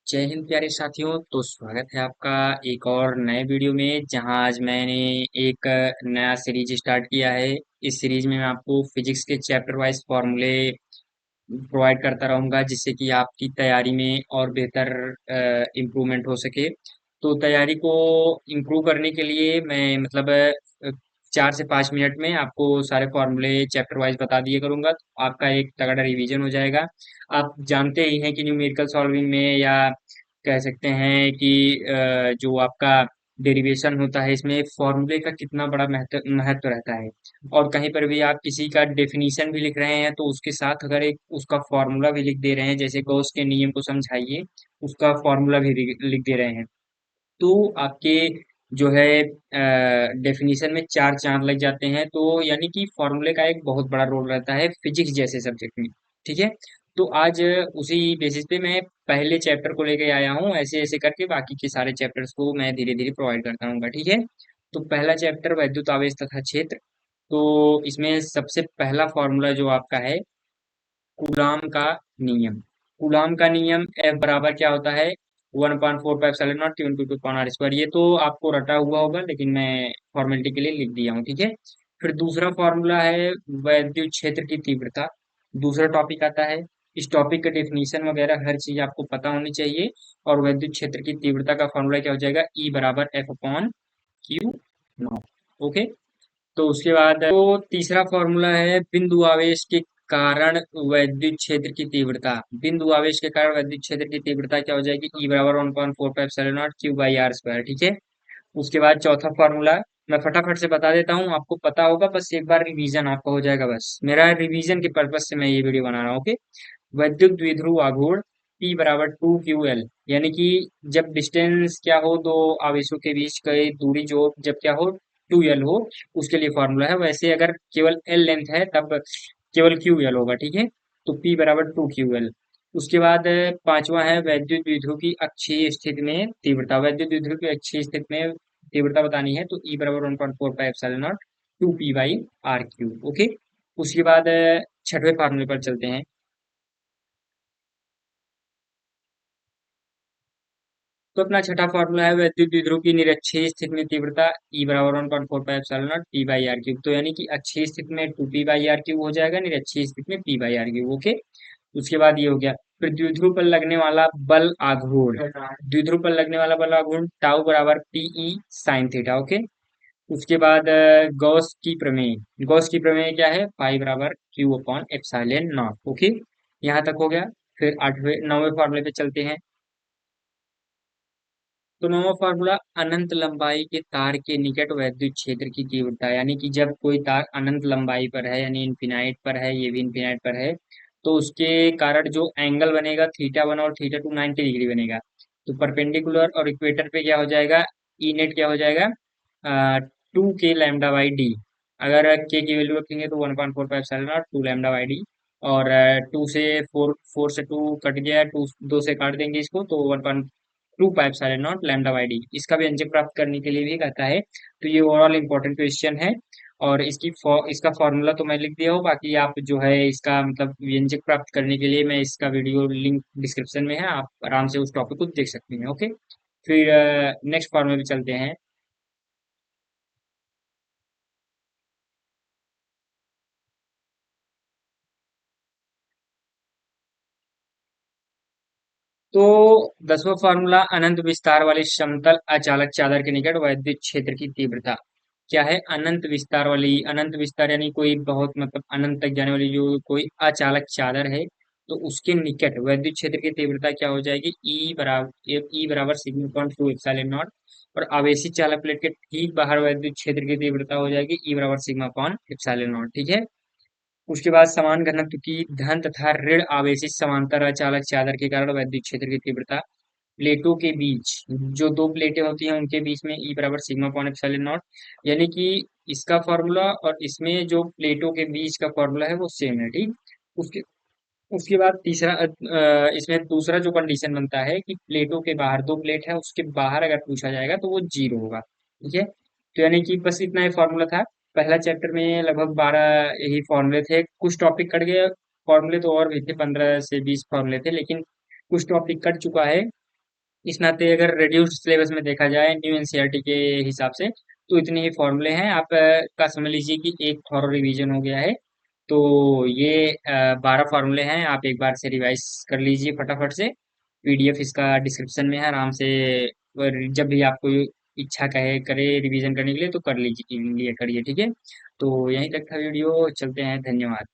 जय हिंद प्यारे साथियों। तो स्वागत है आपका एक और नए वीडियो में, जहां आज मैंने एक नया सीरीज स्टार्ट किया है। इस सीरीज में मैं आपको फिजिक्स के चैप्टर वाइज फॉर्मूले प्रोवाइड करता रहूंगा, जिससे कि आपकी तैयारी में और बेहतर इम्प्रूवमेंट हो सके। तो तैयारी को इम्प्रूव करने के लिए मैं मतलब 4 से 5 मिनट में आपको सारे फॉर्मूले चैप्टर वाइज बता दिए करूंगा, तो आपका एक तगड़ा रिवीजन हो जाएगा। आप जानते ही हैं कि न्यूमेरिकल सॉल्विंग में, या कह सकते हैं कि जो आपका डेरिवेशन होता है, इसमें फॉर्मूले का कितना बड़ा महत्व महत्व रहता है। और कहीं पर भी आप किसी का डेफिनीशन भी लिख रहे हैं, तो उसके साथ अगर एक उसका फॉर्मूला भी लिख दे रहे हैं, जैसे गॉस के नियम को समझाइए, उसका फॉर्मूला भी लिख दे रहे हैं, तो आपके जो है डेफिनीशन में चार चांद लग जाते हैं। तो यानी कि फॉर्मूले का एक बहुत बड़ा रोल रहता है फिजिक्स जैसे सब्जेक्ट में। ठीक है। तो आज उसी बेसिस पे मैं पहले चैप्टर को लेके आया हूँ, ऐसे ऐसे करके बाकी के सारे चैप्टर्स को मैं धीरे धीरे प्रोवाइड करता रहूंगा। ठीक है। तो पहला चैप्टर वैद्युत आवेश तथा क्षेत्र। तो इसमें सबसे पहला फॉर्मूला जो आपका है, कूलाम का नियम। कूलाम का नियम F बराबर क्या होता है? 1/4 pi epsilon not Q/2 R²। ये तो आपको रटा हुआ होगा, लेकिन मैं फॉर्मेलिटी के लिए लिख दिया हूँ। ठीक है। फिर दूसरा फॉर्मूला है वैद्युत क्षेत्र की तीव्रता। दूसरा टॉपिक आता है। इस टॉपिक का डेफिनीशन वगैरह हर चीज आपको पता होनी चाहिए। और वैद्युत क्षेत्र की तीव्रता का फॉर्मूला क्या हो जाएगा? E बराबर F/Q0। ओके। तो उसके बाद तो तीसरा फॉर्मूला है बिंदु आवेश के कारण वैद्युत क्षेत्र की तीव्रता। बिंदु आवेश के कारण वैद्युत क्षेत्र की तीव्रता क्या हो जाएगी? ई बराबर 1/4 पाई एप्सिलॉन नॉट Q/R²। ठीक है। उसके बाद चौथा फॉर्मूला मैं फटाफट से बता देता हूँ, आपको पता होगा, बस एक बार रिवीजन आपका हो जाएगा। बस मेरा रिवीजन के पर्पज से मैं ये वीडियो बना रहा हूँ। ओके। वैद्युत द्विध्रुव आघूर्ण P बराबर 2QL। यानी कि जब डिस्टेंस क्या हो, दो आवेशों के बीच की दूरी जो जब क्या हो, 2L हो, उसके लिए फॉर्मूला है। वैसे अगर केवल L लेंथ है तब केवल QL होगा। ठीक है। तो P बराबर 2QL। उसके बाद पांचवा है वैद्युत द्विध्रुव की अक्षीय स्थिति में तीव्रता। वैद्युत द्विध्रुव की अक्षीय स्थिति में तीव्रता बतानी है, तो E बराबर 1/4 pi epsilon not 2P/R³ okay. उसके बाद छठवें फार्मूले पर चलते हैं। तो अपना छठा फॉर्मूला है वैद्युत द्विध्रुव की निरक्षीय स्थिति में तीव्रता E बराबर 1/4 पाई एप्सिलॉन नॉट P/R³ तो यानी कि अक्षीय स्थिति में 2P/R³ हो जाएगा, निरक्षीय स्थिति में P/R³ ओके। उसके बाद ये हो गया। फिर द्विध्रुव पर लगने वाला बल आघूर्ण। द्विध्रुव पर लगने वाला बल आघूर्ण टाउ बराबर PE sin थीटा ओके। उसके बाद गॉस की प्रमेय। गॉस की प्रमेय क्या है? पाई बराबर Q/एप्सिलॉन नॉट ओके। यहाँ तक हो गया। फिर आठवें नौवें फॉर्मूले पे चलते हैं। तो नौवां फॉर्मूला अनंत लंबाई के तार के निकट वैद्युत क्षेत्र की तीव्रता। यानी कि जब कोई तार अनंत लंबाई पर है, यानी इन्फिनाइट पर है, ये भी इन्फिनाइट पर है, तो उसके कारण जो एंगल बनेगा θ1 और θ2 90 डिग्री बनेगा। तो परपेंडिकुलर और इक्वेटर पे क्या हो जाएगा? ई नेट क्या हो जाएगा? 2k λ/d। अगर के की वैल्यू रखेंगे तो 1/4 पाई एप्सिलॉन नॉट 2 λ/d। और 2 से 4 से 2 कट गया, 2 से काट देंगे इसको, तो 1/2 पाई एप्सिलॉन नॉट λ/d। इसका व्यंजक प्राप्त करने के लिए भी कहता है। तो ये ओवरऑल इंपॉर्टेंट क्वेश्चन है। और इसका फॉर्मूला तो मैं लिख दिया हूँ, बाकी आप जो है इसका मतलब व्यंजक प्राप्त करने के लिए मैं इसका वीडियो लिंक डिस्क्रिप्शन में है, आप आराम से उस टॉपिक को देख सकते हैं। ओके। फिर नेक्स्ट फॉर्मूला पे चलते हैं। तो 10वां फॉर्मूला अनंत विस्तार वाली समतल अचालक चादर के निकट वैद्युत क्षेत्र की तीव्रता क्या है? अनंत विस्तार वाली, अनंत विस्तार यानी कोई बहुत मतलब अनंत तक जाने वाली जो कोई अचालक चादर है, तो उसके निकट वैद्युत क्षेत्र की तीव्रता क्या हो जाएगी? ई बराबर σ/2 एप्सिलॉन नॉट। और आवेशित चालक प्लेट के ठीक बाहर वैद्युत क्षेत्र की तीव्रता हो जाएगी ई बराबर σ/एप्सिलॉन नॉट। ठीक है। उसके बाद समान घनत्व की धन तथा ऋण आवेशित समांतर अचालक चादर के कारण वैद्युत क्षेत्र की तीव्रता प्लेटों के बीच, जो दो प्लेटें होती हैं उनके बीच में ई बराबर σ/एप्सिलॉन नॉट। यानी कि इसका फॉर्मूला और इसमें जो प्लेटों के बीच का फॉर्मूला है वो सेम है। ठीक। उसके उसके बाद तीसरा इसमें दूसरा जो कंडीशन बनता है कि प्लेटों के बाहर, दो प्लेट है उसके बाहर अगर पूछा जाएगा तो वो 0 होगा। ठीक है। तो यानी कि बस इतना ही फॉर्मूला था। पहला चैप्टर में लगभग 12 यही फॉर्मूले थे, कुछ टॉपिक कट गए। फॉर्मूले तो और भी थे, 15 से 20 फॉर्मूले थे, लेकिन कुछ टॉपिक कट चुका है। इस नाते अगर रिड्यूस्ड सिलेबस में देखा जाए न्यू एनसीईआरटी के हिसाब से, तो इतने ही फॉर्मूले हैं। आप का समझ लीजिए कि एक थॉरो रिवीजन हो गया है। तो ये 12 फॉर्मूले हैं, आप एक बार से रिवाइज कर लीजिए फटाफट से। पीडीएफ इसका डिस्क्रिप्शन में है, आराम से जब भी आपको इच्छा कहे करे रिवीजन करने के लिए तो कर लीजिए, लिया करिए, ठीक है। तो यहीं तक था वीडियो, चलते हैं, धन्यवाद।